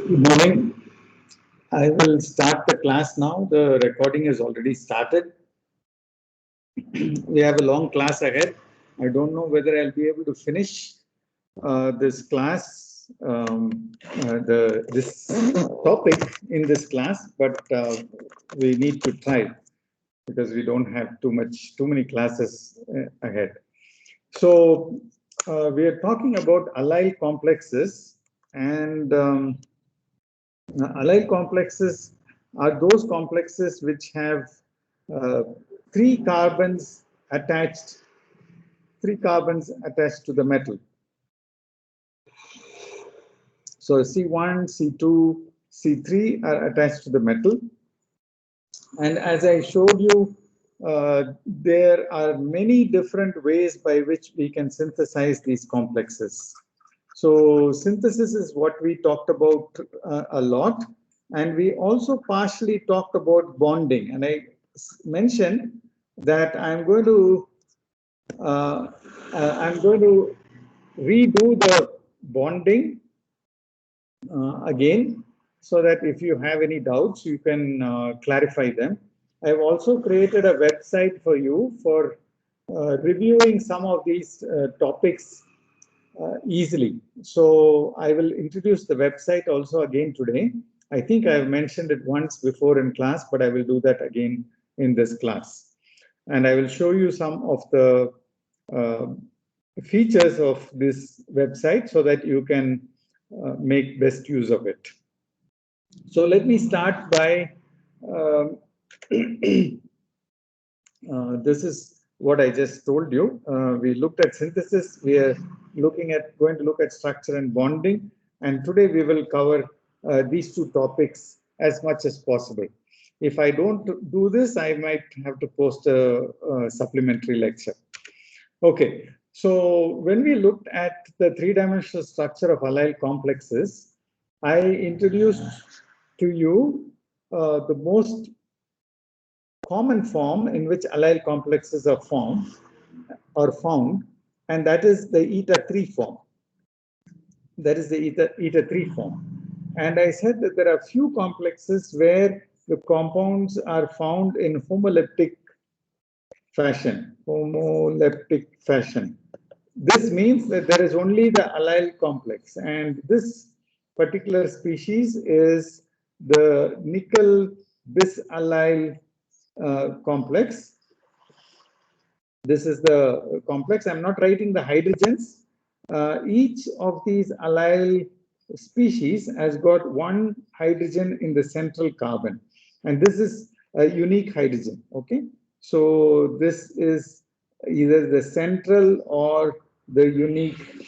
Good morning. I will start the class now. The recording has already started. We have a long class ahead. I don't know whether I'll be able to finish this class, this topic in this class, but we need to try because we don't have too many classes ahead. So we are talking about allyl complexes, and allyl complexes are those complexes which have uh, three carbons attached, to the metal. So C1, C2, C3 are attached to the metal. And as I showed you, there are many different ways by which we can synthesize these complexes. So synthesis is what we talked about a lot. And we also partially talked about bonding. And I mentioned that I'm going to redo the bonding again, so that if you have any doubts, you can clarify them. I've also created a website for you for reviewing some of these topics easily. So I will introduce the website also again today. I think I've mentioned it once before in class, but I will do that again in this class. And I will show you some of the features of this website so that you can make best use of it. So let me start by this is what I just told you. We looked at synthesis. We are going to look at structure and bonding. And today we will cover these two topics as much as possible. If I don't do this, I might have to post a supplementary lecture. Okay. So when we looked at the three-dimensional structure of allyl complexes, I introduced to you the most common form in which allyl complexes are found, and that is the eta 3 form. That is the eta 3 form. And I said that there are few complexes where the compounds are found in homoleptic fashion. This means that there is only the allyl complex, and this particular species is the nickel bisallyl complex. This is the complex. I'm not writing the hydrogens. Each of these allyl species has got one hydrogen in the central carbon, and this is a unique hydrogen. Okay, so this is either the central or the unique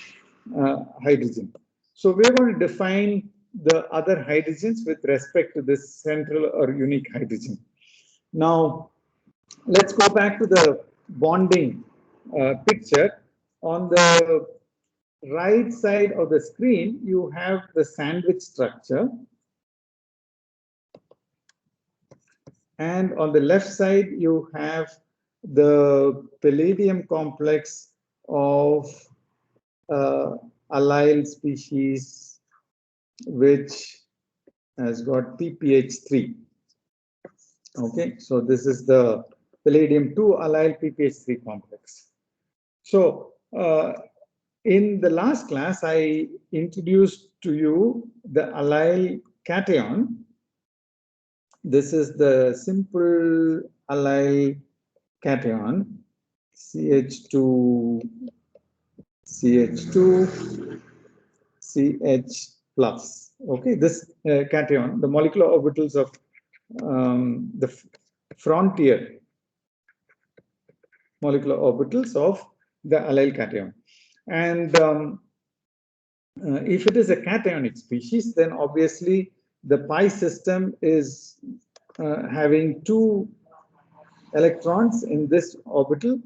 hydrogen. So we're going to define the other hydrogens with respect to this central or unique hydrogen. Now, let's go back to the bonding picture. On the right side of the screen, you have the sandwich structure. And on the left side, you have the palladium complex of allyl species, which has got PPH3. Okay, so this is the palladium 2 allyl PPH3 complex. So in the last class, I introduced to you the allyl cation. This is the simple allyl cation, CH2, CH2, CH plus. Okay, this cation, the molecular orbitals of the frontier molecular orbitals of the allyl cation. And if it is a cationic species, then obviously the pi system is having two electrons in this orbital.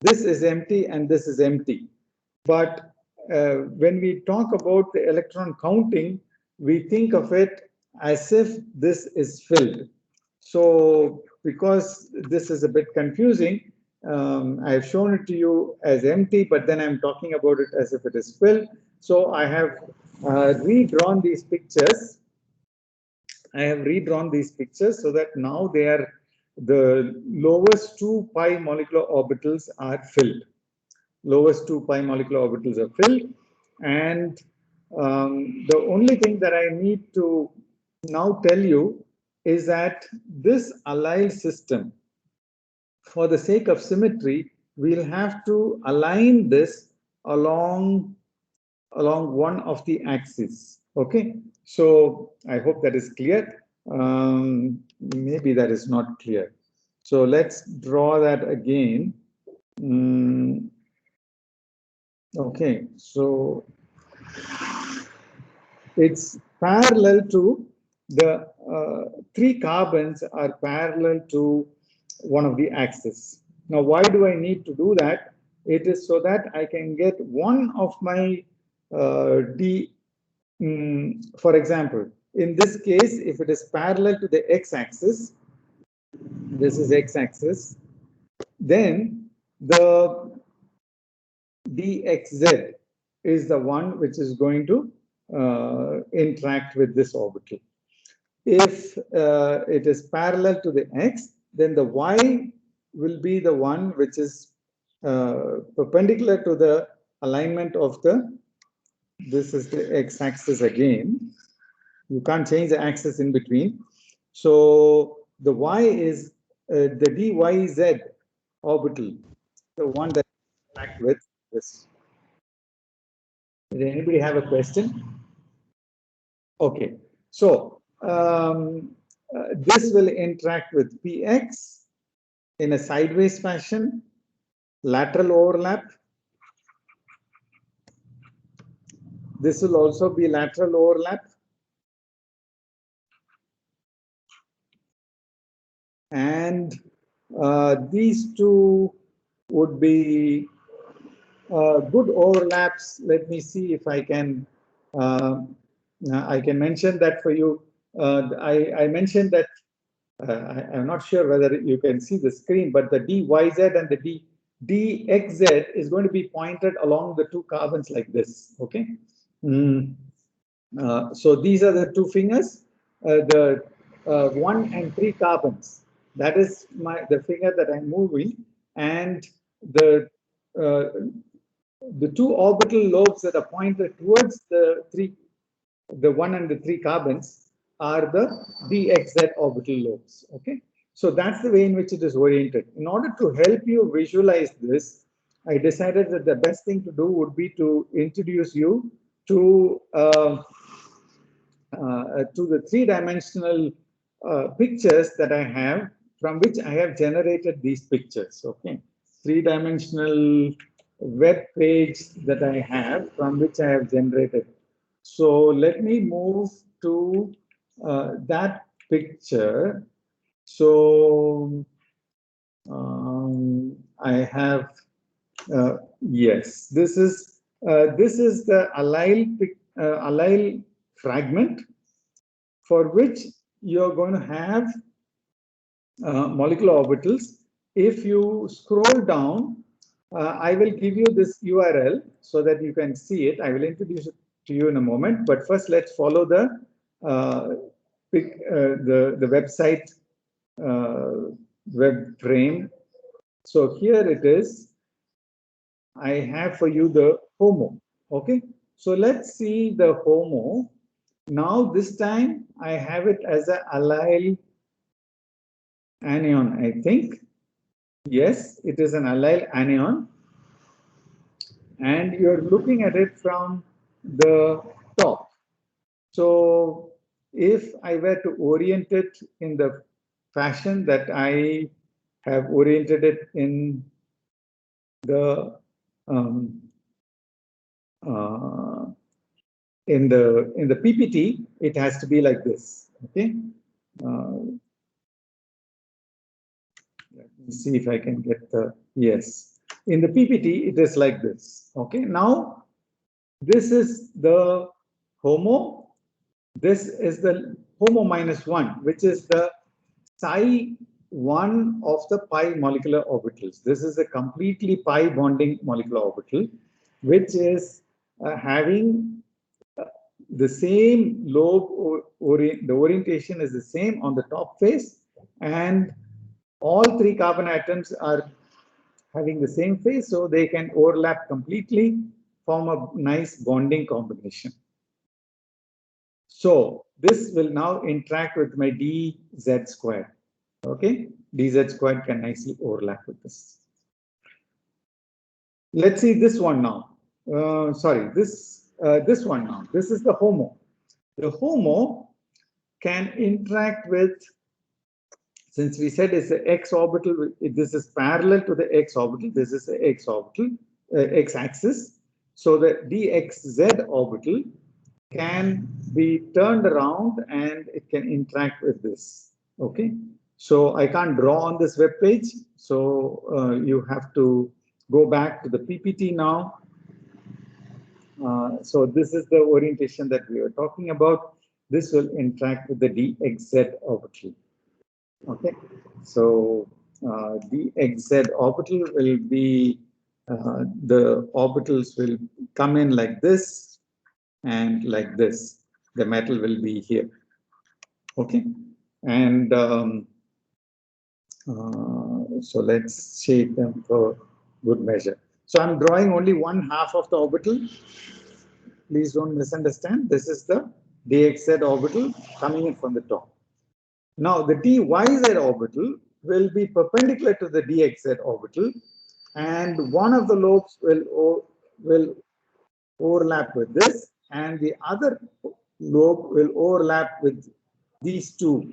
This is empty and this is empty. But when we talk about the electron counting, we think of it as if this is filled. So because this is a bit confusing, I've shown it to you as empty, but then I'm talking about it as if it is filled. So I have redrawn these pictures I have redrawn these pictures so that now they are the lowest 2 pi molecular orbitals are filled. Lowest 2 pi molecular orbitals are filled, and the only thing that I need to now tell you is that this allyl system, for the sake of symmetry, we'll have to align this along one of the axes. Okay, so I hope that is clear. Maybe that is not clear. So let's draw that again. Okay, so it's parallel to the 3 carbons are parallel to one of the axes. Now, why do I need to do that? It is so that I can get one of my for example, in this case, if it is parallel to the x-axis, this is x-axis, then the dxz is the one which is going to interact with this orbital. If it is parallel to the x, then the y will be the one which is perpendicular to the alignment of the, this is the x-axis again. You can't change the axis in between. So the y is the dyz orbital, the one that interact with this. Did anybody have a question? Okay, so this will interact with px in a sideways fashion, lateral overlap. This will also be lateral overlap. And these two would be good overlaps. Let me see if I can mention that for you. I mentioned that I'm not sure whether you can see the screen, but the dyz and the dxz is going to be pointed along the 2 carbons like this. Okay. So these are the 2 fingers, the 1 and 3 carbons. That is the finger that I'm moving, and the 2 orbital lobes that are pointed towards the 1 and the 3 carbons are the dxz orbital lobes. Okay, so that's the way in which it is oriented. In order to help you visualize this, I decided that the best thing to do would be to introduce you to the 3-dimensional pictures that I have, from which I have generated these pictures. Okay, 3-dimensional web page that I have, from which I have generated. So let me move to that picture. So I have yes, this is the allyl fragment, for which you're going to have molecular orbitals. If you scroll down, I will give you this URL so that you can see it. I will introduce it to you in a moment, but first let's follow the website web frame. So here it is. I have for you the HOMO. Okay, so let's see the HOMO. Now this time I have it as a allyl anion, I think. Yes, it is an allyl anion, and you're looking at it from the top. So if I were to orient it in the fashion that I have oriented it in the in the PPT, it has to be like this. Okay. Let me see if I can get the, yes. In the PPT, it is like this. Okay. Now, this is the HOMO. This is the HOMO -1, which is the psi1 of the pi molecular orbitals. This is a completely pi bonding molecular orbital, which is having the same lobe, the orientation is the same on the top face, and all three carbon atoms are having the same face, so they can overlap completely, form a nice bonding combination. So this will now interact with my dz squared. Okay, dz squared can nicely overlap with this. Let's see this one now. Sorry, this one now. This is the HOMO. The HOMO can interact with, since we said it's the x orbital, this is parallel to the x orbital, this is the x orbital, x-axis. So the dxz orbital can be turned around and it can interact with this. Okay, so I can't draw on this web page, so you have to go back to the PPT now. So this is the orientation that we were talking about. This will interact with the dxz orbital. Okay, so dxz orbital will be, the orbitals will come in like this and like this. The metal will be here. Okay, and so let's shape them for good measure. So I'm drawing only one half of the orbital. Please don't misunderstand. This is the dxz orbital coming in from the top. Now the dyz orbital will be perpendicular to the dxz orbital, and one of the lobes will overlap with this, and the other lobe will overlap with these two.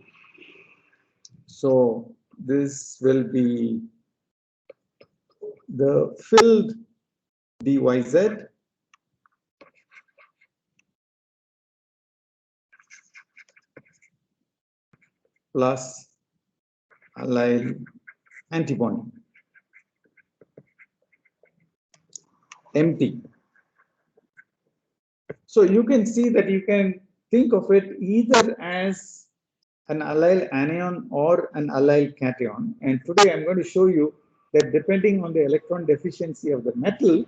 So this will be the filled dyz plus allyl antibonding, empty. So you can see that you can think of it either as an allyl anion or an allyl cation. And today I'm going to show you that depending on the electron deficiency of the metal,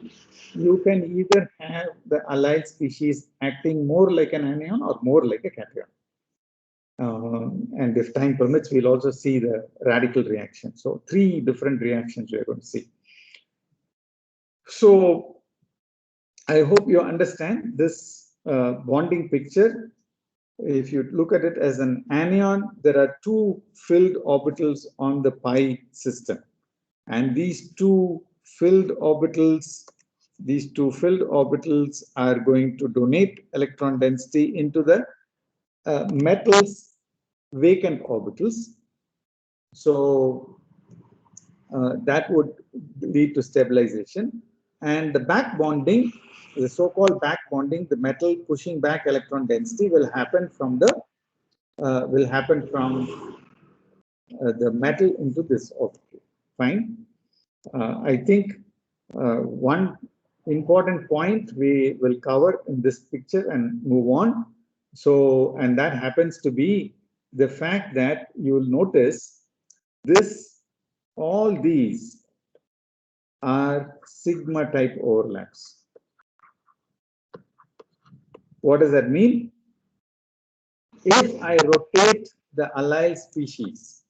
you can either have the allyl species acting more like an anion or more like a cation. And if time permits, we'll also see the radical reaction. So 3 different reactions we're going to see. So I hope you understand this bonding picture. If you look at it as an anion, there are 2 filled orbitals on the pi system. And these two filled orbitals are going to donate electron density into the metal's vacant orbitals. So that would lead to stabilization. And the back bonding, the so-called back bonding, the metal pushing back electron density will happen from the metal into this orbital. Fine. I think one important point we will cover in this picture and move on. So, and that happens to be the fact that you will notice this, all these are sigma type overlaps. What does that mean? If I rotate the allyl species,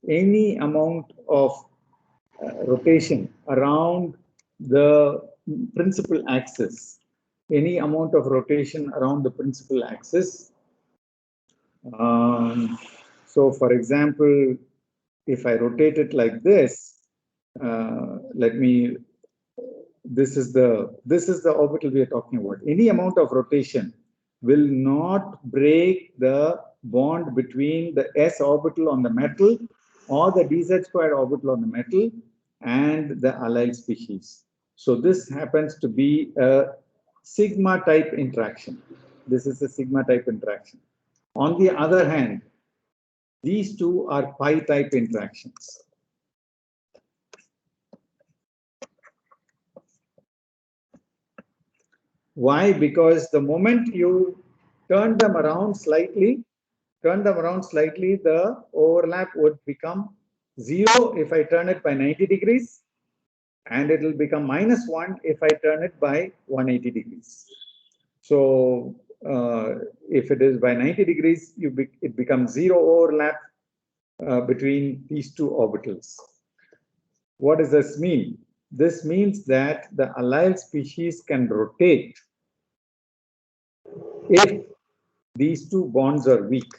any amount of rotation around the principal axis, so for example, if I rotate it like this, this is the orbital we are talking about. Any amount of rotation will not break the bond between the s orbital on the metal or the dz squared orbital on the metal and the allyl species. So this happens to be a sigma type interaction. This is a sigma type interaction. On the other hand, these two are pi type interactions. Why? Because the moment you turn them around slightly, the overlap would become 0 if I turn it by 90 degrees, and it will become -1 if I turn it by 180 degrees. So if it is by 90 degrees, it becomes zero overlap between these two orbitals. What does this mean? This means that the allyl species can rotate if these two bonds are weak.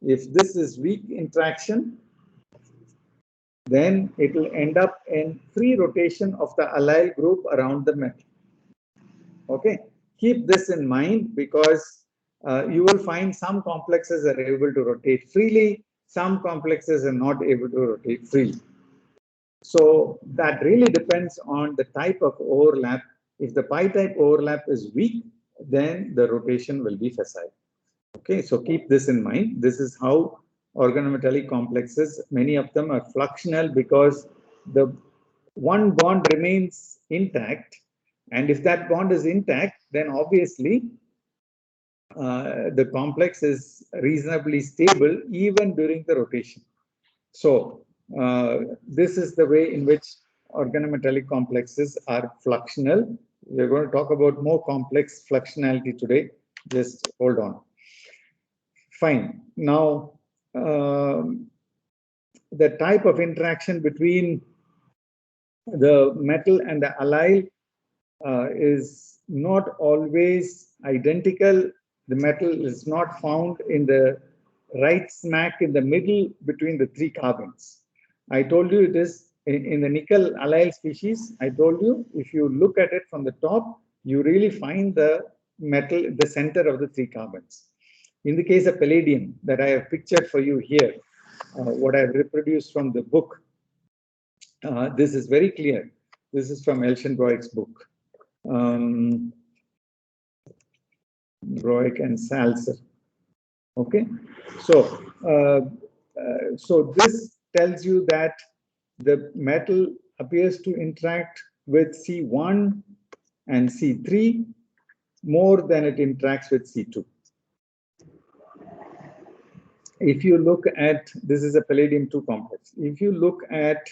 If this is weak interaction, then it will end up in free rotation of the allyl group around the metal. Okay, keep this in mind because you will find some complexes are able to rotate freely, some complexes are not able to rotate freely. So that really depends on the type of overlap. If the pi type overlap is weak, then the rotation will be facile. Okay, so keep this in mind. This is how organometallic complexes, many of them are fluxional because the one bond remains intact. And if that bond is intact, then obviously the complex is reasonably stable even during the rotation. So this is the way in which organometallic complexes are fluxional. We're going to talk about more complex fluxionality today. Just hold on. Fine. Now, the type of interaction between the metal and the allyl is not always identical. The metal is not found in the right smack in the middle between the three carbons. I told you it is in the nickel allyl species. I told you if you look at it from the top, you really find the metal in the center of the three carbons. In the case of palladium that I have pictured for you here, what I've reproduced from the book, this is very clear. This is from Elschenbroich's book. Broich and Salzer. Okay, so so this tells you that the metal appears to interact with C1 and C3 more than it interacts with C2. If you look at, this is a palladium 2 complex. If you look at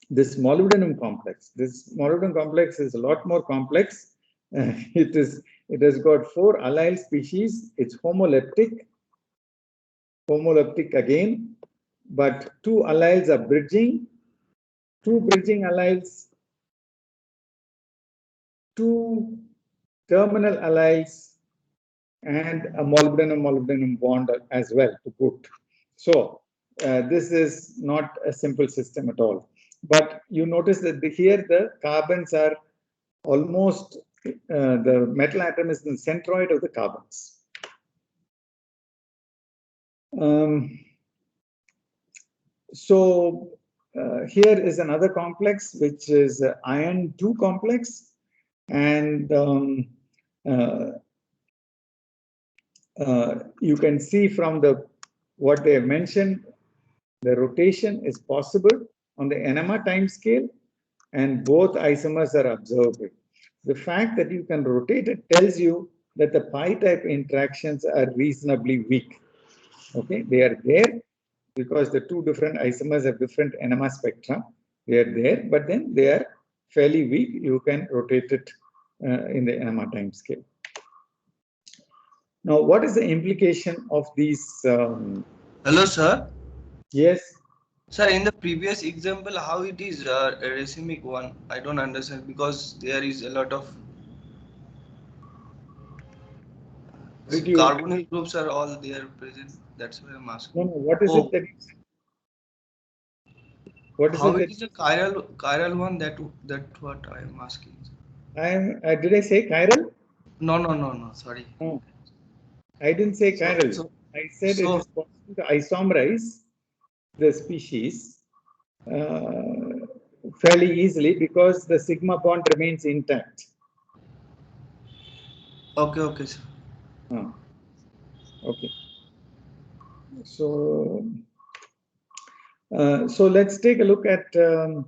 this molybdenum complex is a lot more complex. It has got 4 allyl species. It's homoleptic again, but 2 allyls are bridging, 2 bridging allyls, 2 terminal allyls, and a molybdenum bond as well to put. So this is not a simple system at all. But you notice that here the carbons are almost, the metal atom is in the centroid of the carbons. So here is another complex, which is iron 2 complex. And you can see from what they have mentioned, the rotation is possible on the NMR time scale, and both isomers are observable. The fact that you can rotate it tells you that the pi type interactions are reasonably weak. Okay, they are there because the 2 different isomers have different NMR spectra. They are there, but then they are fairly weak. You can rotate it in the NMR time scale. Now, what is the implication of these? Hello, sir. Yes. Sir, in the previous example, how it is a racemic one? I don't understand because there is a lot of Did you? carbonyl groups are all there present. That's why I'm No, asking. no. What is it Oh, that? What is how it it that? is a chiral one? That what I am asking. I am. Did I say chiral? No, no, no, no. Sorry. No, I didn't say So chiral. so I said it is so possible to isomerize the species uh, fairly easily because the sigma bond remains intact. okay, okay, sir. Okay. So, so let's take a look at the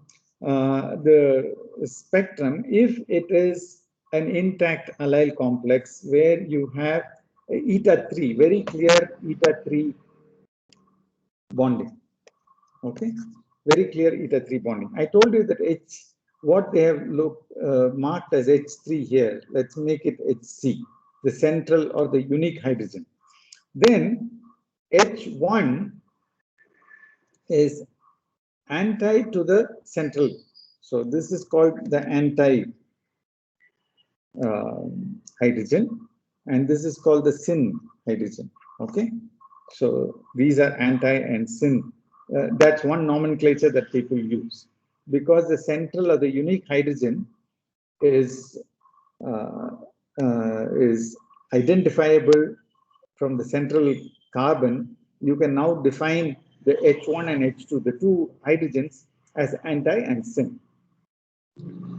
spectrum. If it is an intact allyl complex where you have eta 3, very clear eta 3 bonding. Okay, very clear eta 3 bonding. I told you that H what they have marked as H3 here, let's make it HC, the central or the unique hydrogen. Then H1 is anti to the central. So this is called the anti hydrogen, and this is called the syn hydrogen. Okay, so these are anti and syn. That's one nomenclature that people use, because the central or the unique hydrogen is identifiable from the central carbon. You can now define the H1 and H2, the two hydrogens, as anti and syn.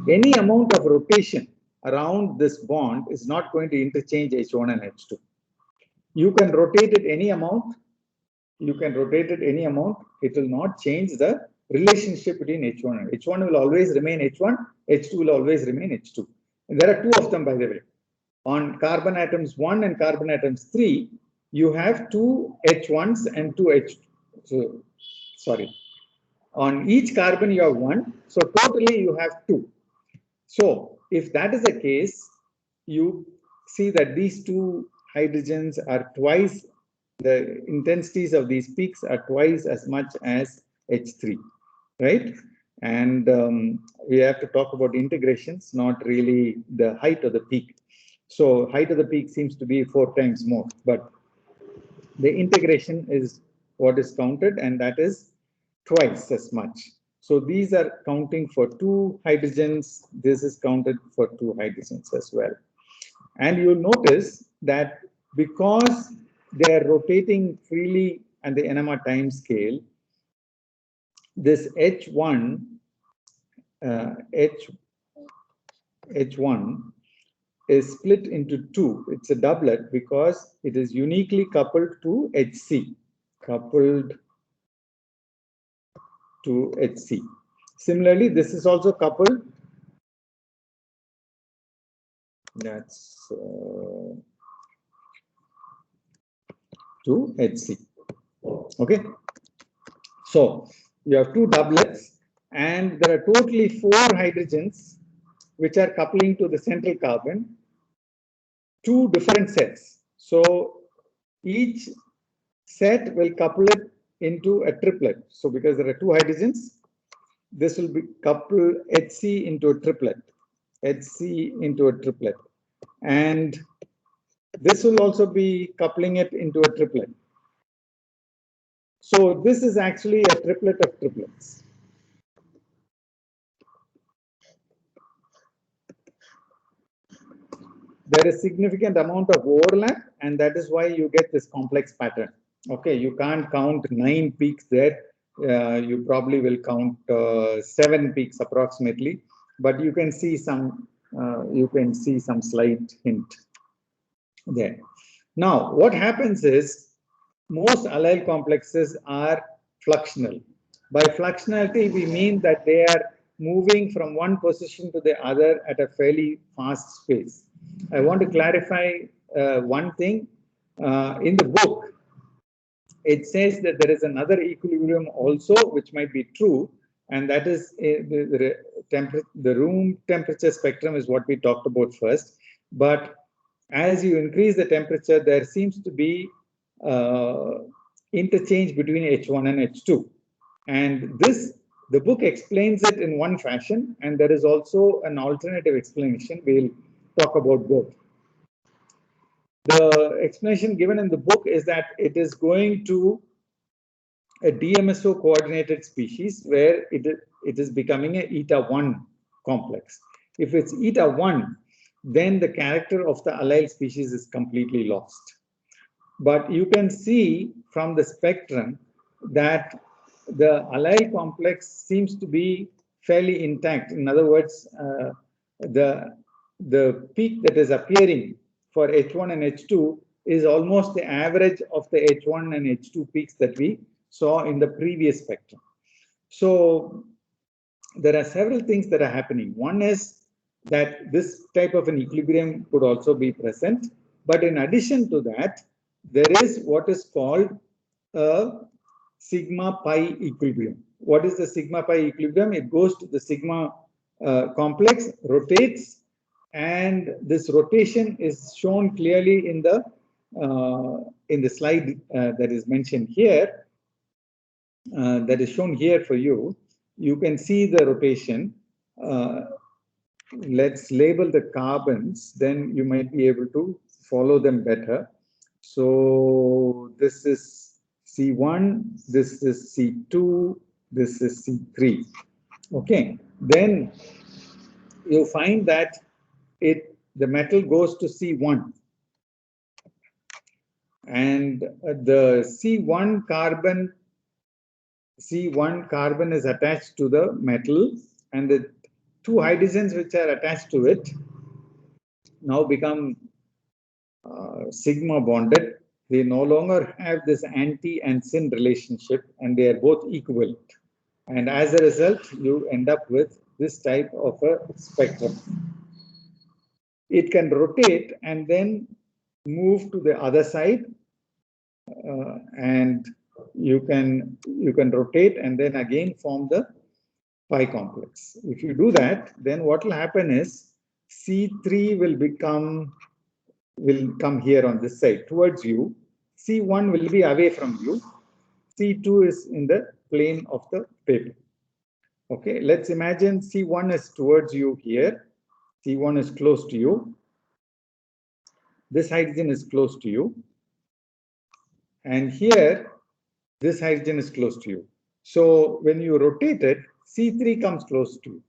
Any amount of rotation around this bond is not going to interchange H1 and H2. You can rotate it any amount. You can rotate it any amount. It will not change the relationship between H1 and H1 will always remain H1, H2 will always remain H2. And there are two of them, by the way. On carbon atoms 1 and carbon atoms 3, you have two H1s and two H2. So, sorry. On each carbon, you have one. So totally, you have two. So if that is the case, you see that these two hydrogens are twice, the intensities of these peaks are twice as much as H3, right? And we have to talk about integrations, not really the height of the peak. So height of the peak seems to be 4 times more, but the integration is what is counted, and that is twice as much. So these are counting for two hydrogens. This is counted for two hydrogens as well. And you'll notice that because they are rotating freely at the NMR time scale, this H1 is split into two. It's a doublet because it is uniquely coupled to HC, coupled to HC. Similarly, this is also coupled. That's to HC. Okay. So you have two doublets, and there are totally 4 hydrogens which are coupling to the central carbon, 2 different sets. So each set will couple it into a triplet. So because there are 2 hydrogens, this will be couple HC into a triplet, HC into a triplet, and this will also be coupling it into a triplet. So this is actually a triplet of triplets. There is significant amount of overlap, and that is why you get this complex pattern. Okay, you can't count 9 peaks there. You probably will count 7 peaks approximately, but you can see some slight hint there. Now, what happens is most allyl complexes are fluxional. By fluxionality, we mean that they are moving from one position to the other at a fairly fast pace. I want to clarify one thing. In the book, it says that there is another equilibrium also, which might be true, and that is the room temperature spectrum is what we talked about first. But as you increase the temperature, there seems to be interchange between H1 and H2. And this, the book explains it in one fashion, and there is also an alternative explanation. We'll talk about both. The explanation given in the book is that it is going to a DMSO coordinated species where it is becoming a eta 1 complex. If it's eta 1, then the character of the allyl species is completely lost. But you can see from the spectrum that the allyl complex seems to be fairly intact. In other words, the peak that is appearing for H1 and H2 is almost the average of the H1 and H2 peaks that we saw in the previous spectrum. So there are several things that are happening. One is that this type of an equilibrium could also be present. But in addition to that, there is what is called a sigma pi equilibrium. What is the sigma pi equilibrium? It goes to the sigma complex rotates, and this rotation is shown clearly in the slide that is mentioned here, that is shown here for you. You can see the rotation. Let's label the carbons, then you might be able to follow them better. So this is C1, this is C2, this is C3. Okay, then you find that the metal goes to C1, and the C1 carbon is attached to the metal, and the two hydrogens which are attached to it now become sigma bonded. They no longer have this anti and syn relationship, and they are both equivalent. And as a result, you end up with this type of a spectrum. It can rotate and then move to the other side, and you can rotate and then again form the pi complex. If you do that, then what will happen is C3 will come here on this side towards you. C1 will be away from you. C2 is in the plane of the paper. Okay, let's imagine C1 is towards you here. C1 is close to you. This hydrogen is close to you. And here, this hydrogen is close to you. So when you rotate it, C3 comes close to you.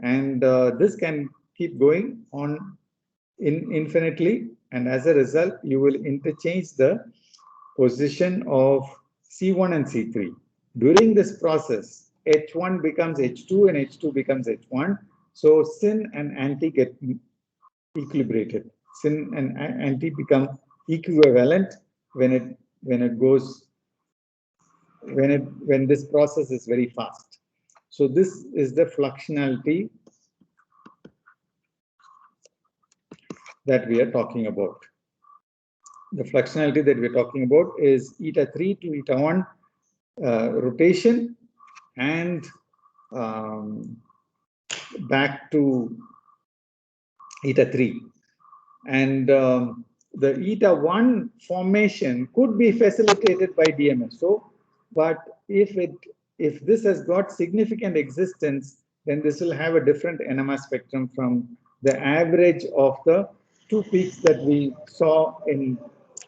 And this can keep going on infinitely. And as a result, you will interchange the position of C1 and C3. During this process, H1 becomes H2 and H2 becomes H1. So syn and anti get equilibrated. Syn and anti become equivalent when this process is very fast. So this is the fluxionality that we are talking about. The fluxionality that we're talking about is eta 3 to eta 1 rotation, and back to eta 3. And the eta 1 formation could be facilitated by DMSO, but if this has got significant existence, then this will have a different NMR spectrum from the average of the two peaks that we saw in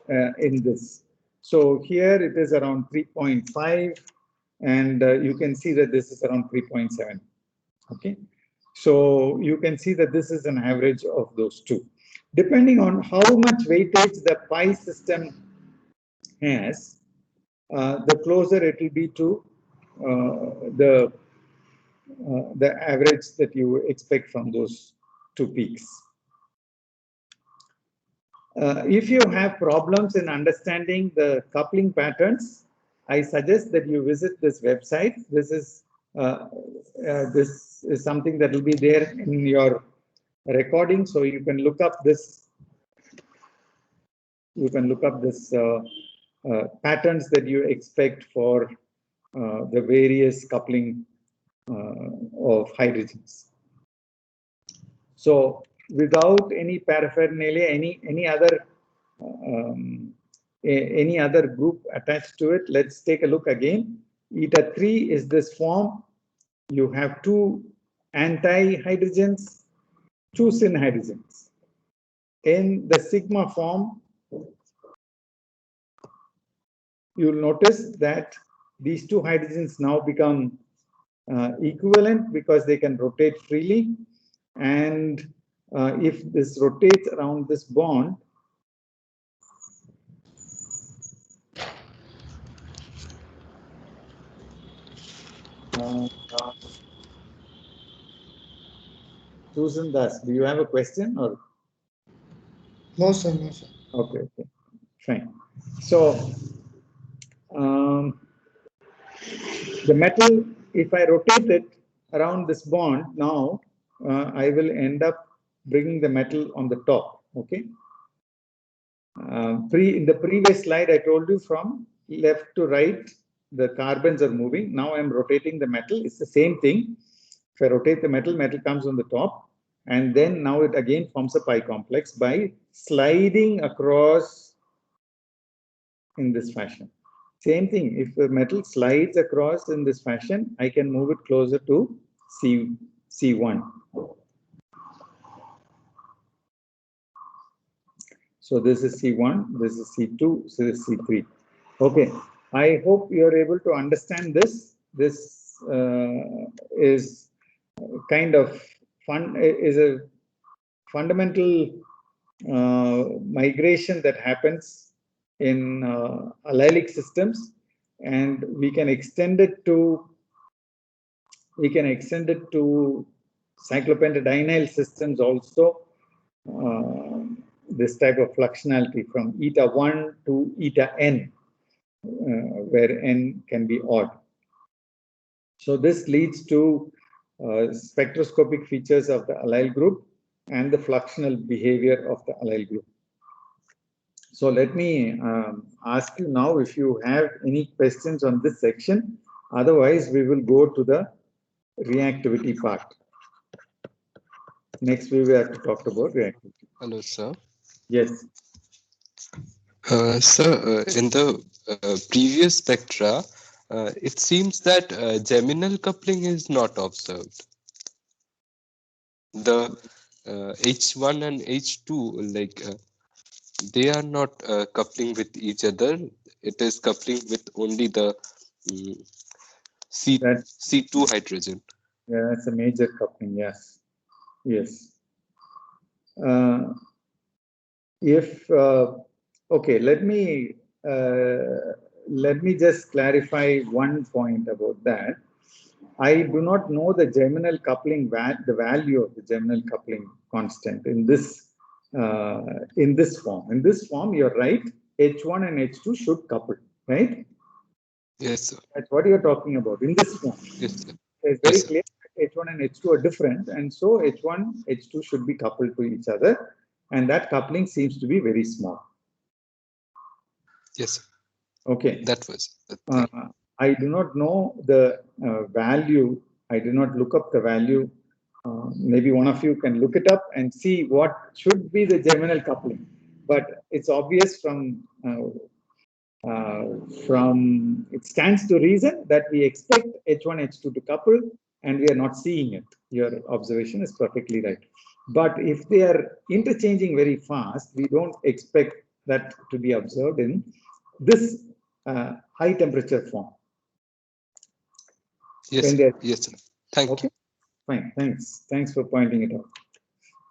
this. So here it is around 3.5, and you can see that this is around 3.7. Okay, so you can see that this is an average of those two. Depending on how much weightage the pi system has, the closer it will be to the average that you expect from those two peaks. If you have problems in understanding the coupling patterns, I suggest that you visit this website. This is something that will be there in your recording, so you can look up this. You can look up this patterns that you expect for the various coupling of hydrogens. So without any paraphernalia, any other group attached to it, let's take a look again. Eta 3 is this form. You have two anti-hydrogens, two syn hydrogens. In the sigma form, you'll notice that these two hydrogens now become equivalent because they can rotate freely. And if this rotates around this bond, Susan Das, do you have a question or? No, sir. No, sir. Okay, fine. So the metal, if I rotate it around this bond now, I will end up bringing the metal on the top. Okay. In the previous slide, I told you from left to right, the carbons are moving. Now I'm rotating the metal. It's the same thing. if I rotate the metal, metal comes on the top, and then now it again forms a pi complex by sliding across in this fashion. Same thing, if the metal slides across in this fashion, I can move it closer to C1. So this is C1, this is C2, this is C3. Okay, I hope you are able to understand this. This is kind of is a fundamental migration that happens in allylic systems, and we can extend it to cyclopentadienyl systems also. This type of fluxionality from eta 1 to eta n, where n can be odd. So this leads to spectroscopic features of the allyl group and the fluxional behavior of the allyl group. So let me ask you now if you have any questions on this section. Otherwise, we will go to the reactivity part. Next, we will have to talk about reactivity. Hello, sir. Yes. Sir, in the previous spectra, it seems that geminal coupling is not observed. The H1 and H2, like they are not coupling with each other. It is coupling with only the C2 hydrogen. Yeah, that's a major coupling. Yes. Yes. Okay, let me just clarify one point about that. I do not know the geminal coupling the value of the geminal coupling constant in this form. In this form, you're right. H1 and H2 should couple, right? Yes, sir. That's what you're talking about in this form. Yes, sir. It's very clear that H1 and H2 are different, and so H1, H2 should be coupled to each other, and that coupling seems to be very small. Yes, sir. Okay. That was. I do not know the value. I did not look up the value. Maybe one of you can look it up and see what should be the geminal coupling. But it's obvious from it stands to reason that we expect H1, H2 to couple, and we are not seeing it. Your observation is perfectly right. But if they are interchanging very fast, we don't expect that to be observed in this high temperature form. Yes, sir. Yes, sir. Thank you. Fine, thanks for pointing it out.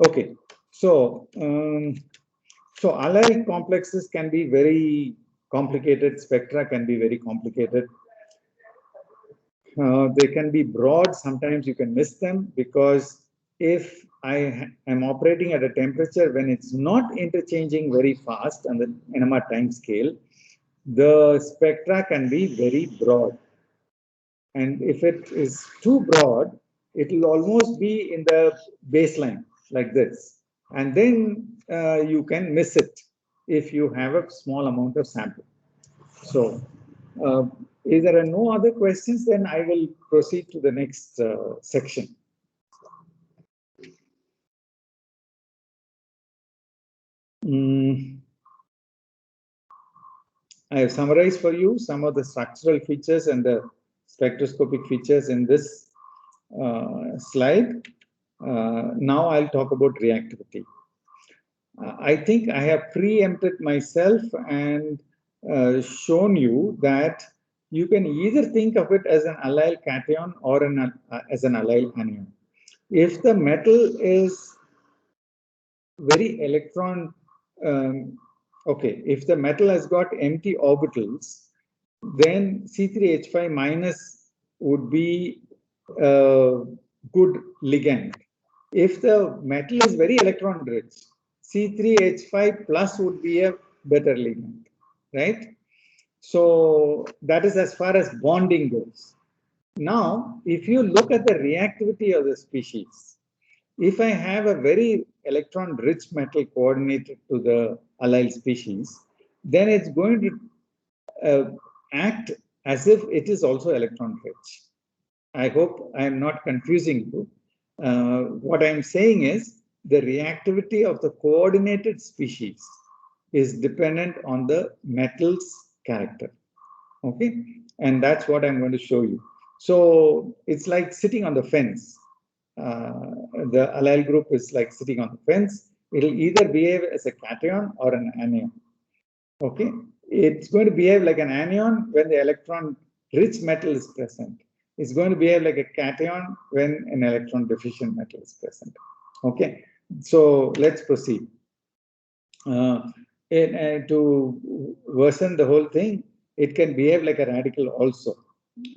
Okay, so so allyl complexes can be very complicated. Spectra can be very complicated. They can be broad. Sometimes you can miss them because if I am operating at a temperature when it's not interchanging very fast on the NMR time scale, the spectra can be very broad. And if it is too broad, it will almost be in the baseline like this. And then you can miss it if you have a small amount of sample. So if there are no other questions, then I will proceed to the next section. I have summarized for you some of the structural features and the spectroscopic features in this slide. Now I'll talk about reactivity. I think I have preempted myself and shown you that you can either think of it as an allyl cation or as an allyl anion. If the metal is very electron, if the metal has got empty orbitals, then C3H5 minus would be a good ligand. If the metal is very electron rich, C3H5 plus would be a better ligand, right? So that is as far as bonding goes. Now, if you look at the reactivity of the species, if I have a very electron-rich metal coordinated to the allyl species, then it's going to act as if it is also electron-rich. I hope I am not confusing you. What I'm saying is the reactivity of the coordinated species is dependent on the metal's character. Okay, and that's what I'm going to show you. So it's like sitting on the fence. The allyl group is like sitting on the fence. It'll either behave as a cation or an anion. Okay, it's going to behave like an anion when the electron rich metal is present. It's going to behave like a cation when an electron deficient metal is present. Okay, so let's proceed. To worsen the whole thing, it can behave like a radical also.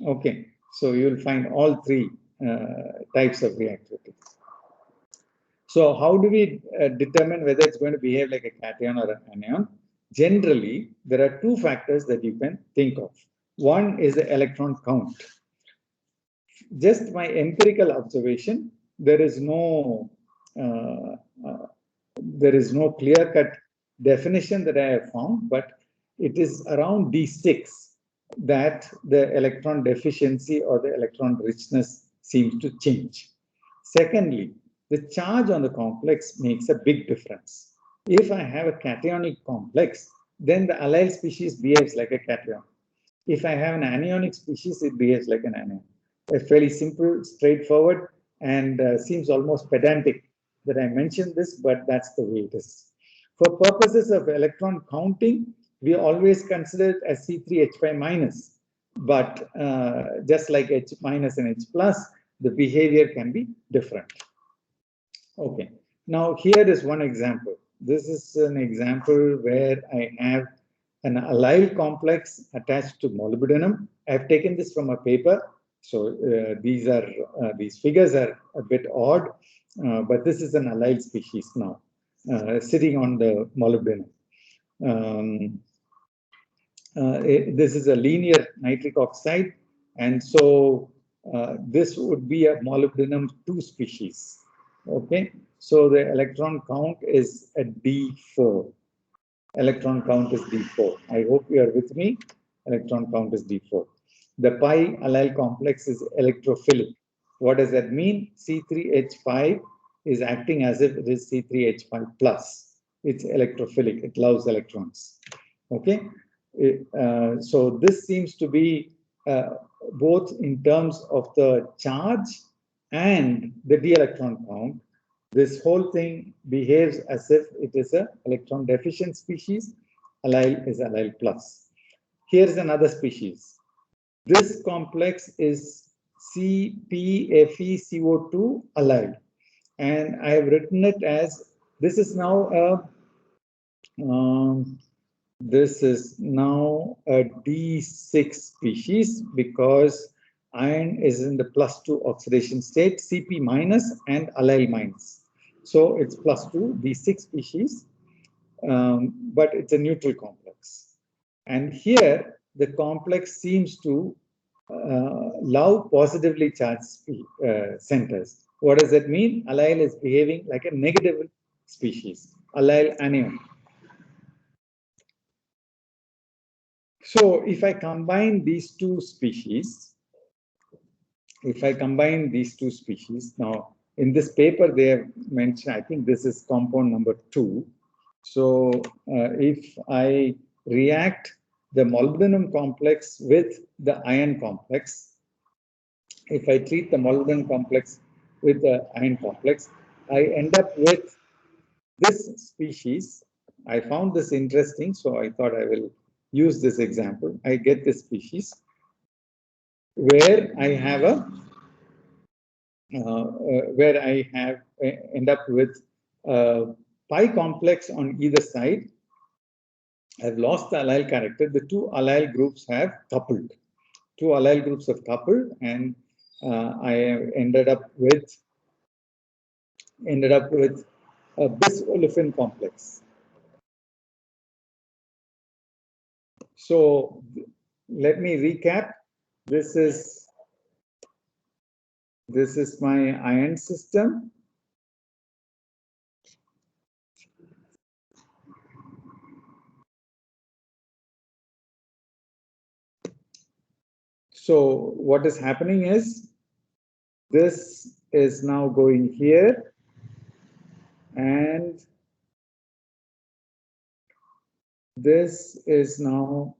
Okay, so you'll find all three types of reactivity. So how do we determine whether it's going to behave like a cation or an anion? Generally, there are two factors that you can think of. One is the electron count. Just my empirical observation, there is no clear-cut definition that I have found, but it is around D6 that the electron deficiency or the electron richness seems to change. Secondly, the charge on the complex makes a big difference. If I have a cationic complex, then the allyl species behaves like a cation. If I have an anionic species, it behaves like an anion. A fairly simple, straightforward, and seems almost pedantic that I mentioned this, but that's the way it is. For purposes of electron counting, we always consider it as C3H5 minus, but just like H minus and H plus, the behavior can be different. Okay, now here is one example. This is an example where I have an allyl complex attached to molybdenum. I've taken this from a paper, so these figures are a bit odd, but this is an allyl species now, sitting on the molybdenum. This is a linear nitric oxide, and so this would be a molybdenum 2 species. Okay, so the electron count is a D4. Electron count is D4. I hope you are with me. Electron count is D4. The pi allyl complex is electrophilic. What does that mean? C3H5 is acting as if it is C3H5 plus. It's electrophilic. It loves electrons. Okay. So this seems to be both in terms of the charge and the d electron count. This whole thing behaves as if it is an electron deficient species. Allyl is allyl plus. Here's another species. This complex is CpFeCO2 allyl, and I have written it as this is now a D6 species because iron is in the +2 oxidation state, Cp minus and allyl minus. So it's +2 D6 species, but it's a neutral complex. And here the complex seems to love positively charged centers. What does that mean? Allyl is behaving like a negative species, allyl anion. So if I combine these two species, now in this paper they have mentioned, I think this is compound number 2. So if I react the molybdenum complex with the iron complex, if I treat the molybdenum complex with the iron complex, I end up with this species. I found this interesting, so I thought I will use this example. I get this species where I have end up with a pi complex on either side. I've lost the allyl character. The two allyl groups have coupled. Two allyl groups have coupled, and I have ended up with a bis olefin complex. So let me recap. This is my iron system. So what is happening is this is now going here, and this is now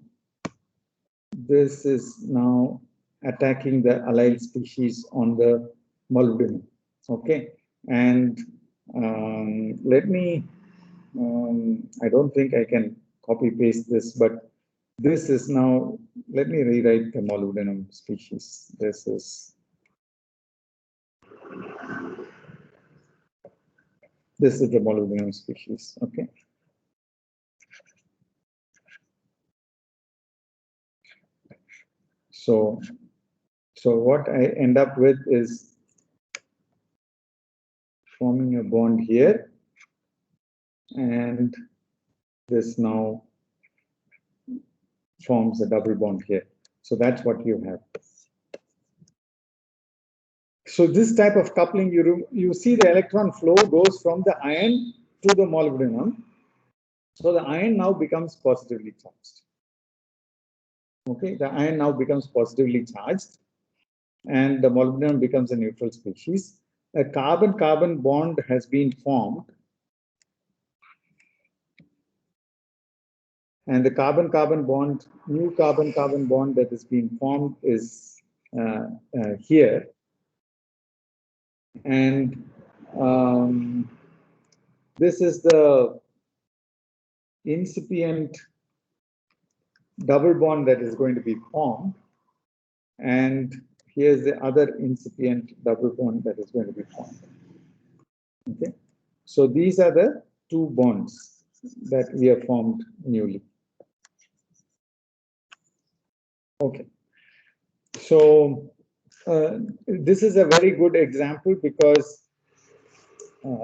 attacking the allyl species on the molybdenum. Okay, and let me, I don't think I can copy paste this, but this is now, let me rewrite the molybdenum species. This is the molybdenum species. Okay. So what I end up with is forming a bond here, and this now forms a double bond here. So that's what you have. So this type of coupling, you see the electron flow goes from the iron to the molybdenum. So the iron now becomes positively charged. Okay, the iron now becomes positively charged, and the molybdenum becomes a neutral species. A carbon-carbon bond has been formed, and the carbon-carbon bond, new carbon-carbon bond that has been formed is here. And this is the incipient double bond that is going to be formed, and here's the other incipient double bond that is going to be formed. Okay, so these are the two bonds that we have formed newly. Okay, so this is a very good example because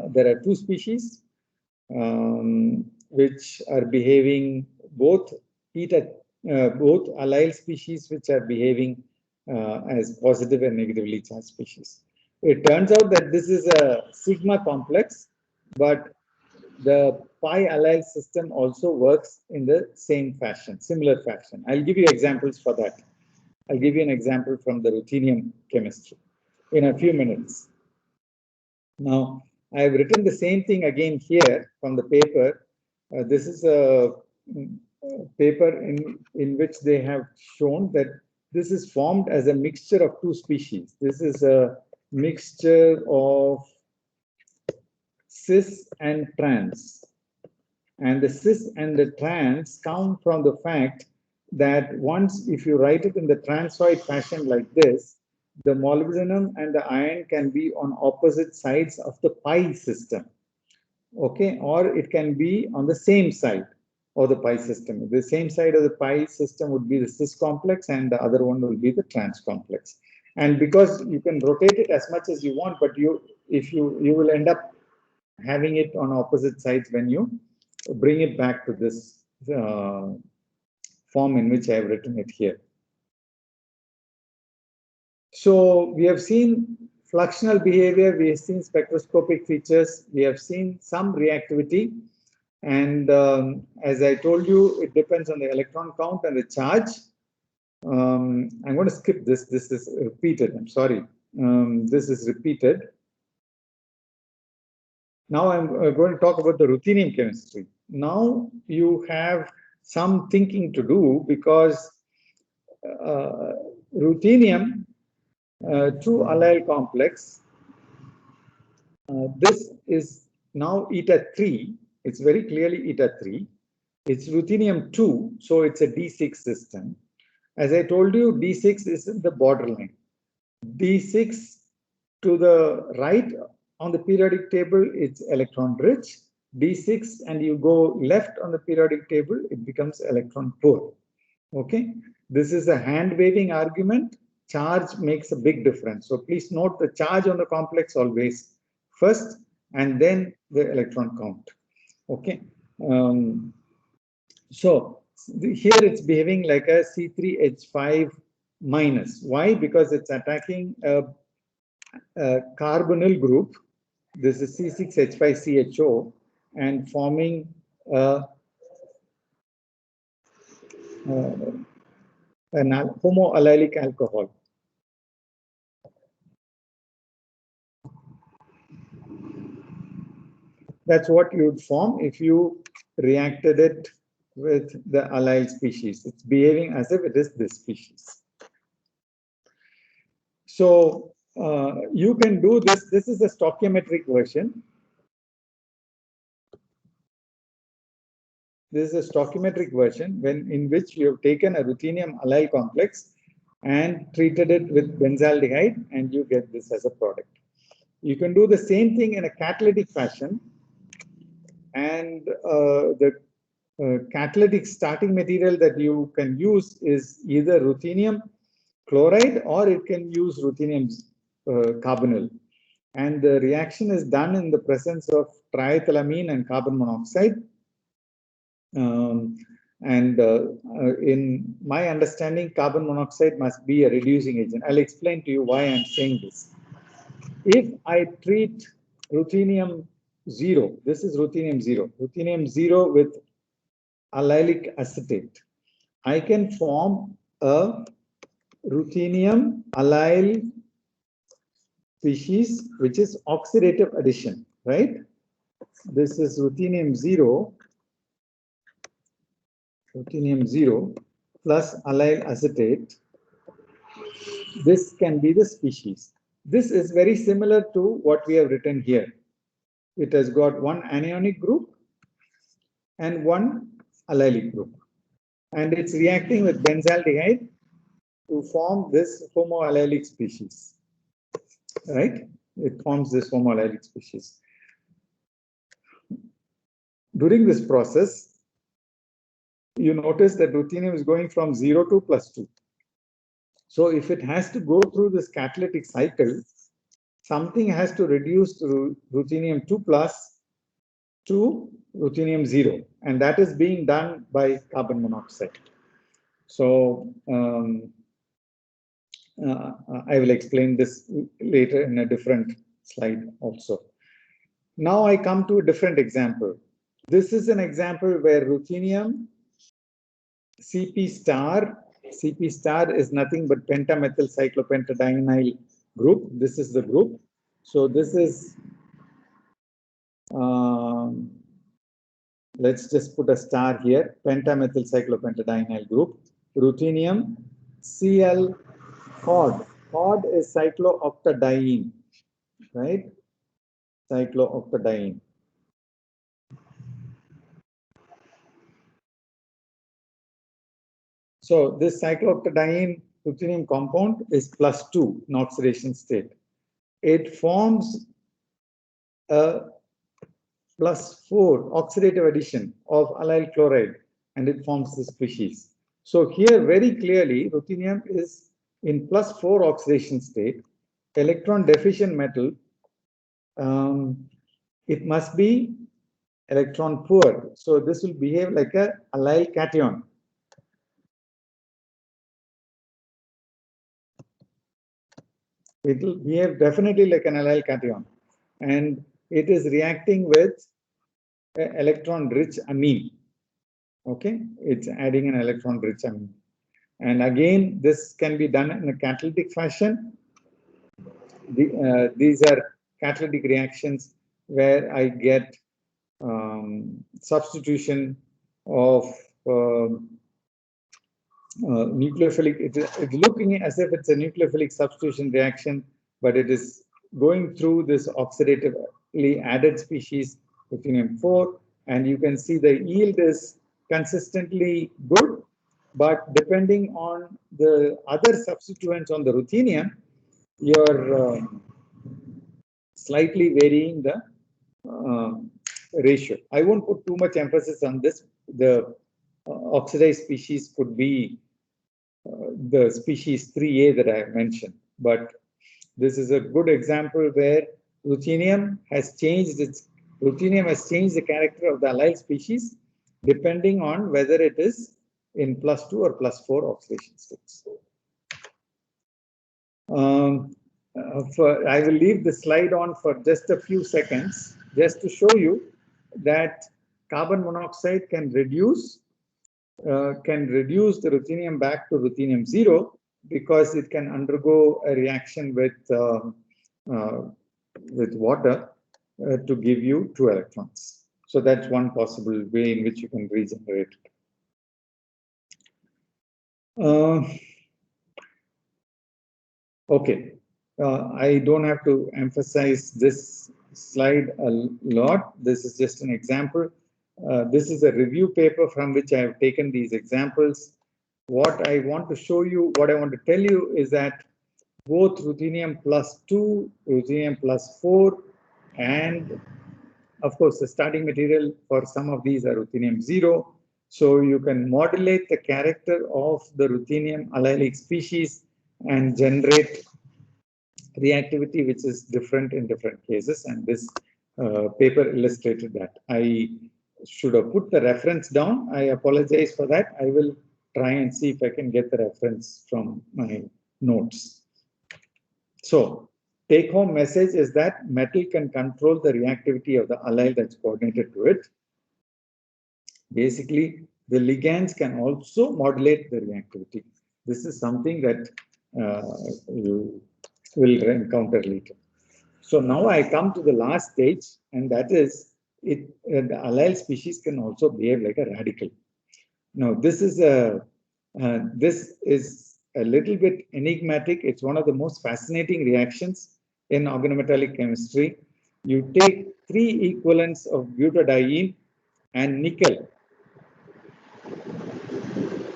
there are two species which are behaving, both allyl species which are behaving as positive and negatively charged species. It turns out that this is a sigma complex, but the pi allyl system also works in the same fashion, similar fashion. I'll give you examples for that. I'll give you an example from the ruthenium chemistry in a few minutes. Now, I have written the same thing again here from the paper. This is a paper in which they have shown that this is formed as a mixture of two species. This is a mixture of cis and trans. And the cis and the trans come from the fact that once, if you write it in the transoid fashion like this, the molybdenum and the iron can be on opposite sides of the pi system. Okay, or it can be on the same side of the pi system. The same side of the pi system would be the cis complex, and the other one will be the trans complex. And because you can rotate it as much as you want, but you will end up having it on opposite sides when you bring it back to this form in which I have written it here. So we have seen fluxional behavior, we have seen spectroscopic features, we have seen some reactivity, and as I told you, it depends on the electron count and the charge. I'm going to skip this. This is repeated. I'm sorry. This is repeated. Now I'm going to talk about the ruthenium chemistry. Now you have some thinking to do, because ruthenium 2-allyl complex, this is now eta 3. It's very clearly eta 3. It's ruthenium 2, so it's a D6 system. As I told you, D6 is in the borderline. D6 to the right on the periodic table, it's electron rich. D6, and you go left on the periodic table, it becomes electron poor. Okay, this is a hand waving argument. Charge makes a big difference. So please note the charge on the complex always first, and then the electron count. Okay, so here it's behaving like a C3H5 minus. Why? Because it's attacking a carbonyl group. This is C6H5CHO, and forming an homoallylic alcohol. That's what you would form if you reacted it with the allyl species. It's behaving as if it is this species. So you can do this. This is a stoichiometric version. This is a stoichiometric version in which you have taken a ruthenium allyl complex and treated it with benzaldehyde, and you get this as a product. You can do the same thing in a catalytic fashion, and the catalytic starting material that you can use is either ruthenium chloride or it can use ruthenium carbonyl. And the reaction is done in the presence of triethylamine and carbon monoxide. In my understanding, carbon monoxide must be a reducing agent. I'll explain to you why I'm saying this. If I treat ruthenium 0, this is ruthenium 0 with allylic acetate, I can form a ruthenium allyl species, which is oxidative addition, right? This is ruthenium 0 plus allyl acetate. This can be the species. This is very similar to what we have written here. It has got one anionic group and one allylic group. And it's reacting with benzaldehyde to form this homoallylic species. Right? It forms this homoallylic species. During this process, you notice that ruthenium is going from 0 to +2. So if it has to go through this catalytic cycle, something has to reduce ruthenium 2 plus to ruthenium 0, and that is being done by carbon monoxide. So I will explain this later in a different slide also. Now I come to a different example. This is an example where ruthenium CP star is nothing but pentamethyl cyclopentadienyl group. This is the group. So this is, let's just put a star here, pentamethyl cyclopentadienyl group. Ruthenium Cl COD. COD is cyclooctadiene, right? Cyclooctadiene. So this cyclooctadiene ruthenium compound is +2 in oxidation state. It forms a +4 oxidative addition of allyl chloride, and it forms this species. So here very clearly ruthenium is in +4 oxidation state, electron deficient metal. It must be electron poor. So this will behave like a allyl cation. It will behave definitely like an allyl cation, and it is reacting with electron-rich amine. Okay, it's adding an electron-rich amine, and again, this can be done in a catalytic fashion. These are catalytic reactions where I get substitution of nucleophilic. It's looking as if it's a nucleophilic substitution reaction, but it is going through this oxidatively added species ruthenium 4, and you can see the yield is consistently good, but depending on the other substituents on the ruthenium, you're slightly varying the ratio. I won't put too much emphasis on this. The oxidized species could be the species 3A that I mentioned, but this is a good example where ruthenium has changed the character of the allyl species depending on whether it is in +2 or +4 oxidation states. I will leave the slide on for just a few seconds just to show you that carbon monoxide can reduce the ruthenium back to ruthenium 0 because it can undergo a reaction with water, to give you 2 electrons. So that's one possible way in which you can regenerate it. Okay, I don't have to emphasize this slide a lot. This is just an example. This is a review paper from which I have taken these examples. What I want to show you, what I want to tell you is that both ruthenium +2, ruthenium +4, and of course the starting material for some of these are ruthenium 0. So you can modulate the character of the ruthenium allylic species and generate reactivity which is different in different cases, and this paper illustrated that. I should have put the reference down. I apologize for that. I will try and see if I can get the reference from my notes. So take home message is that metal can control the reactivity of the allyl that's coordinated to it. Basically, the ligands can also modulate the reactivity. This is something that you will encounter later. So now I come to the last stage, and that is the allyl species can also behave like a radical. Now this is a little bit enigmatic. It's one of the most fascinating reactions in organometallic chemistry. You take 3 equivalents of butadiene and nickel.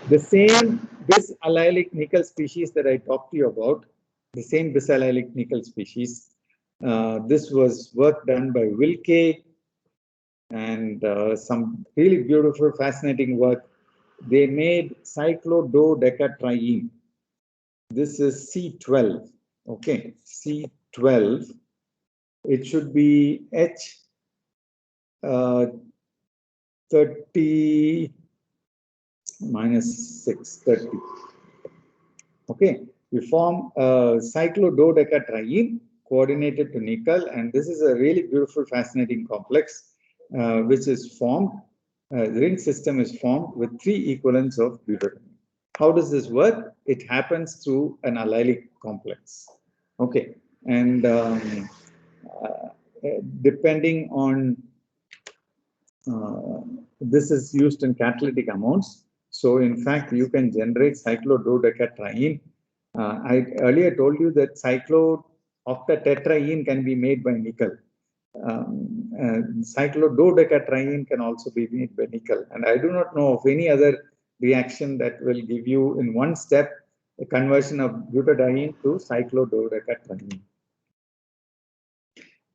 The same bisallylic nickel species that I talked to you about, the same bisallylic nickel species. This was work done by Wilke and some really beautiful, fascinating work. They made cyclododecatriene. This is C12. Okay, C12. It should be H30 minus 630. Okay, we form cyclododecatriene coordinated to nickel, and this is a really beautiful, fascinating complex which is formed. The ring system is formed with 3 equivalents of butadiene. How does this work? It happens through an allylic complex. Okay, and depending on this is used in catalytic amounts. So in fact, you can generate cyclododecatriene. I earlier told you that cyclooctatetraene can be made by nickel. Cyclododecatriene can also be made by nickel. And I do not know of any other reaction that will give you in one step a conversion of butadiene to cyclododecatriene.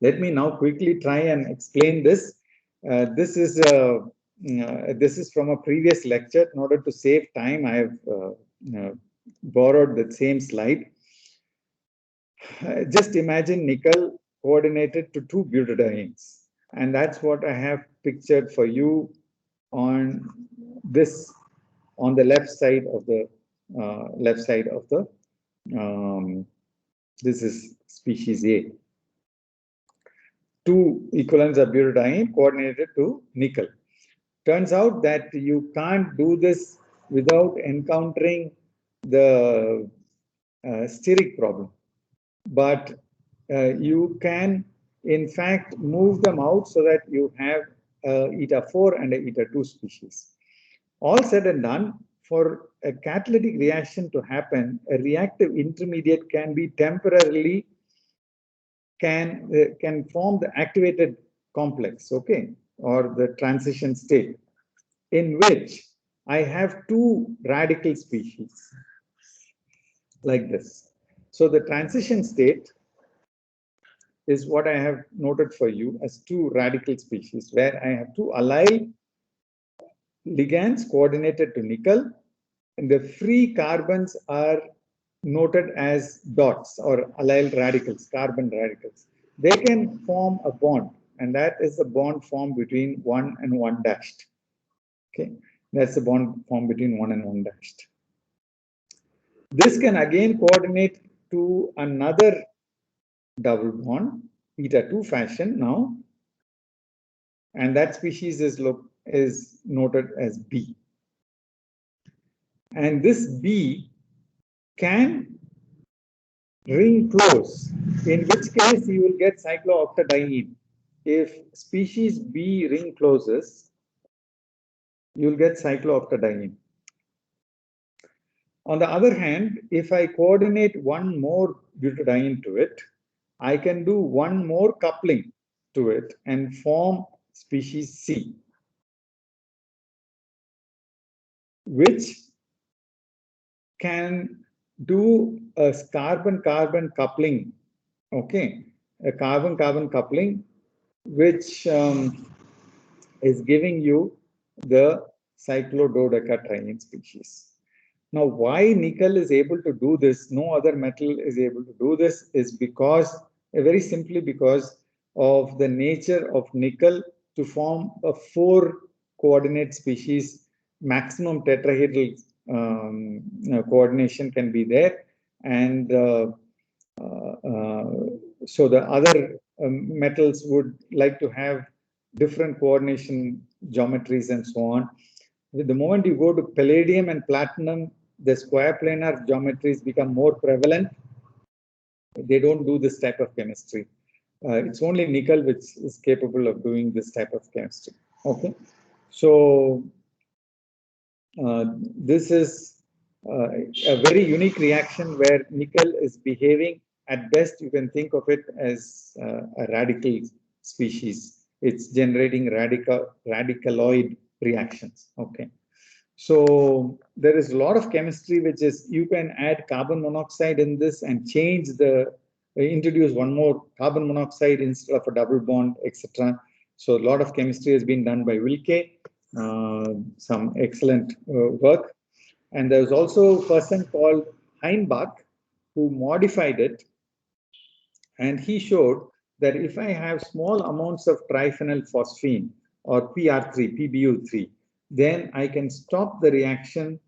Let me now quickly try and explain this. This is from a previous lecture. In order to save time, I have borrowed the same slide. Just imagine nickel coordinated to 2 butadienes, and that's what I have pictured for you on this, on the left side of the this is species A. 2 equivalents of butadiene coordinated to nickel. Turns out that you can't do this without encountering the steric problem, but you can in fact move them out so that you have eta 4 and a eta 2 species. All said and done, for a catalytic reaction to happen, a reactive intermediate can be temporarily can form the activated complex, okay, or the transition state, in which I have 2 radical species like this. So the transition state is what I have noted for you as 2 radical species, where I have 2 allyl ligands coordinated to nickel, and the free carbons are noted as dots or allyl radicals, carbon radicals. They can form a bond, and that is the bond formed between 1 and 1 dashed. Okay, that's the bond formed between 1 and 1 dashed. This can again coordinate to another double bond, eta 2 fashion now, and that species is noted as B. And this B can ring close, in which case you will get cyclooctadiene. if species B ring closes, you'll get cyclooctadiene. On the other hand, if I coordinate one more butadiene to it, I can do one more coupling to it and form species C, which can do a carbon-carbon coupling, okay, a carbon-carbon coupling, which is giving you the cyclododecatriene species. Now, why nickel is able to do this, no other metal is able to do this, is because, very simply because of the nature of nickel to form a 4 coordinate species, maximum tetrahedral coordination can be there. And so the other metals would like to have different coordination geometries and so on. The moment you go to palladium and platinum, the square planar geometries become more prevalent. They don't do this type of chemistry. It's only nickel which is capable of doing this type of chemistry. Okay, so this is a very unique reaction where nickel is behaving. At best, you can think of it as a radical species. It's generating radicaloid reactions. Okay. So there is a lot of chemistry which is, you can add carbon monoxide in this and change the, introduce one more carbon monoxide instead of a double bond, etc. So a lot of chemistry has been done by Wilke, some excellent work. And there's also a person called Heimbach who modified it. And he showed that if I have small amounts of triphenylphosphine or PR3, PBU3, then I can stop the reaction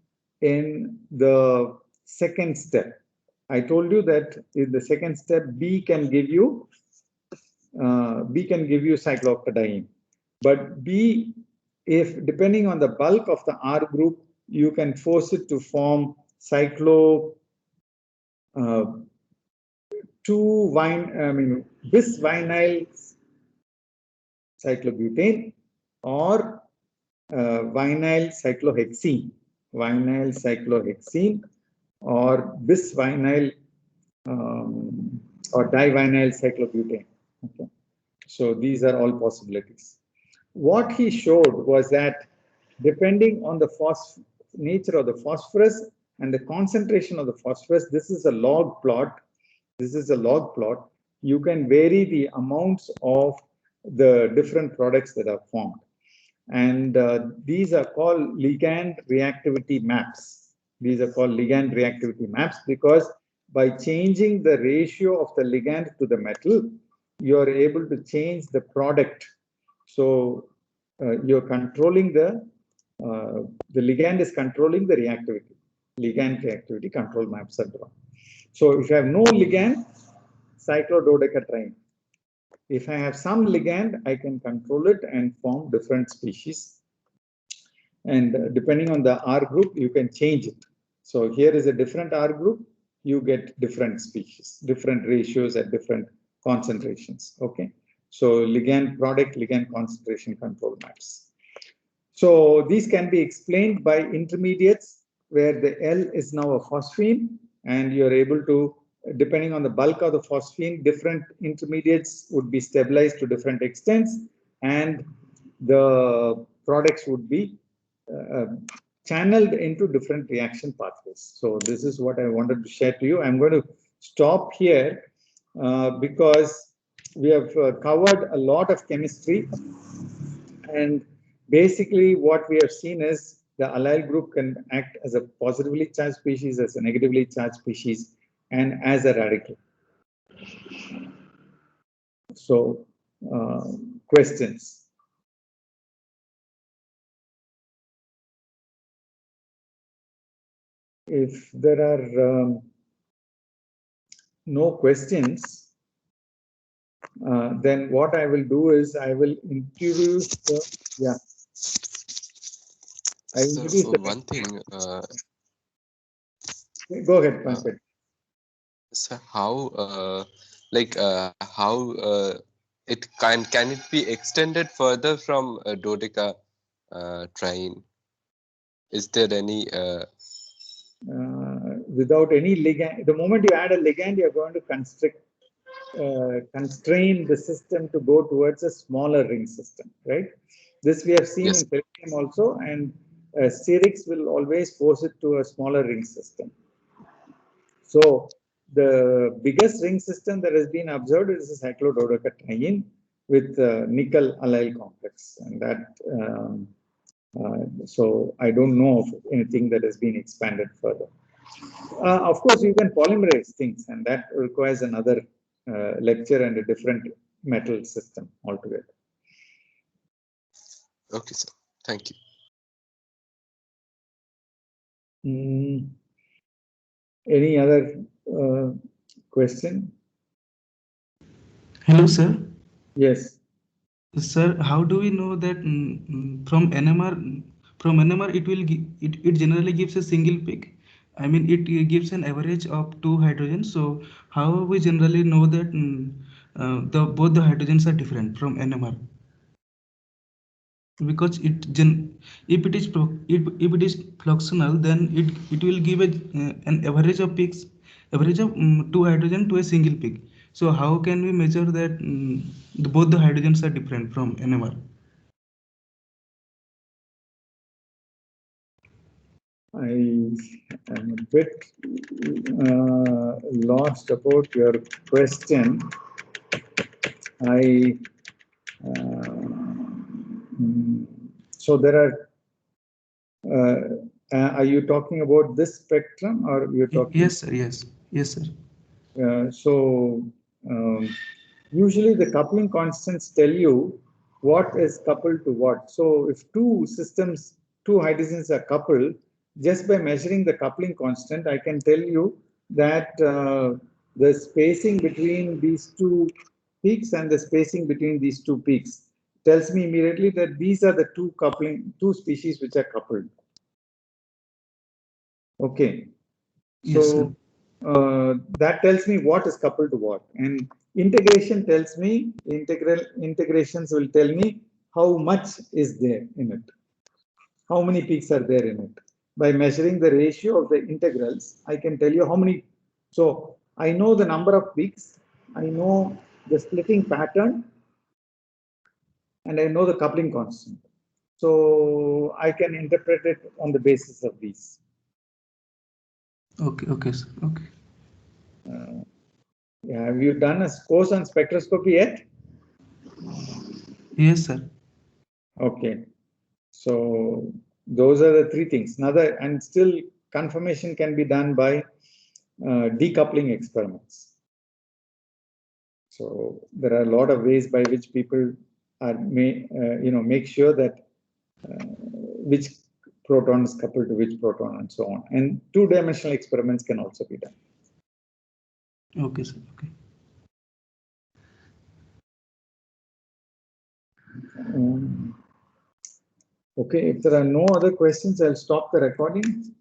in the second step. I told you that in the second step, B can give you cyclooctadiene. But B, if depending on the bulk of the R group, you can force it to form bis-vinyl cyclobutane or vinyl cyclohexene, or bis-vinyl or divinyl cyclobutane. Okay. So these are all possibilities. What he showed was that depending on the nature of the phosphorus and the concentration of the phosphorus, this is a log plot. This is a log plot. You can vary the amounts of the different products that are formed. And these are called ligand reactivity maps. These are called ligand reactivity maps because by changing the ratio of the ligand to the metal, you are able to change the product. So you're controlling the ligand is controlling the reactivity. Ligand reactivity control maps are drawn. So if you have no ligand, cyclododecatriene. If I have some ligand, I can control it and form different species. And depending on the R group, you can change it. So here is a different R group, you get different species, different ratios at different concentrations. Okay. So ligand product, ligand concentration control maps. So these can be explained by intermediates where the L is now a phosphine and you're able to, depending on the bulk of the phosphine, different intermediates would be stabilized to different extents and the products would be channeled into different reaction pathways. So this is what I wanted to share to you. I'm going to stop here because we have covered a lot of chemistry, and basically what we have seen is the allyl group can act as a positively charged species, as a negatively charged species, and as a radical. So questions? If there are no questions, then what I will do is I will introduce the, I will introduce So the one thing, go ahead, Pankaj. so how it can it be extended further from dodeca triene? Is there any without any ligand, the moment you add a ligand, you're going to constrain the system to go towards a smaller ring system, right? This we have seen Yes. in Ferritium also, and sterics will always force it to a smaller ring system. So the biggest ring system that has been observed is the cyclododecatriene with nickel allyl complex, and that so I don't know of anything that has been expanded further. Of course, you can polymerize things, and that requires another lecture and a different metal system altogether. Okay, sir. Thank you. Any other question? Hello, sir. Yes. Sir, how do we know that from NMR it generally gives a single peak? I mean, it gives an average of 2 hydrogens. So how we generally know that both the hydrogens are different from NMR? Because if it is fluxional, then it will give an average of peaks, average of 2 hydrogen to a single peak. So how can we measure that both the hydrogens are different from NMR? I am a bit lost about your question. So there are you talking about this spectrum, or you're talking? Yes, sir. Yes, sir. So usually the coupling constants tell you what is coupled to what. So if two hydrogens are coupled, just by measuring the coupling constant, I can tell you that the spacing between these two peaks and the spacing between these two peaks tells me immediately that these are the two species which are coupled. Okay. Yes, So that tells me what is coupled to what, and integration tells me, integrations will tell me how much is there in it, how many peaks are there in it. By measuring the ratio of the integrals, I can tell you how many. So I know the number of peaks, I know the splitting pattern, and I know the coupling constant. So I can interpret it on the basis of these. Okay, sir. Okay. Have you done a course on spectroscopy yet? Yes, sir. Okay. So those are the three things. And still confirmation can be done by decoupling experiments. So there are a lot of ways by which people make sure that which proton is coupled to which proton and so on. And two-dimensional experiments can also be done. Okay, sir. Okay. Okay, if there are no other questions, I'll stop the recording.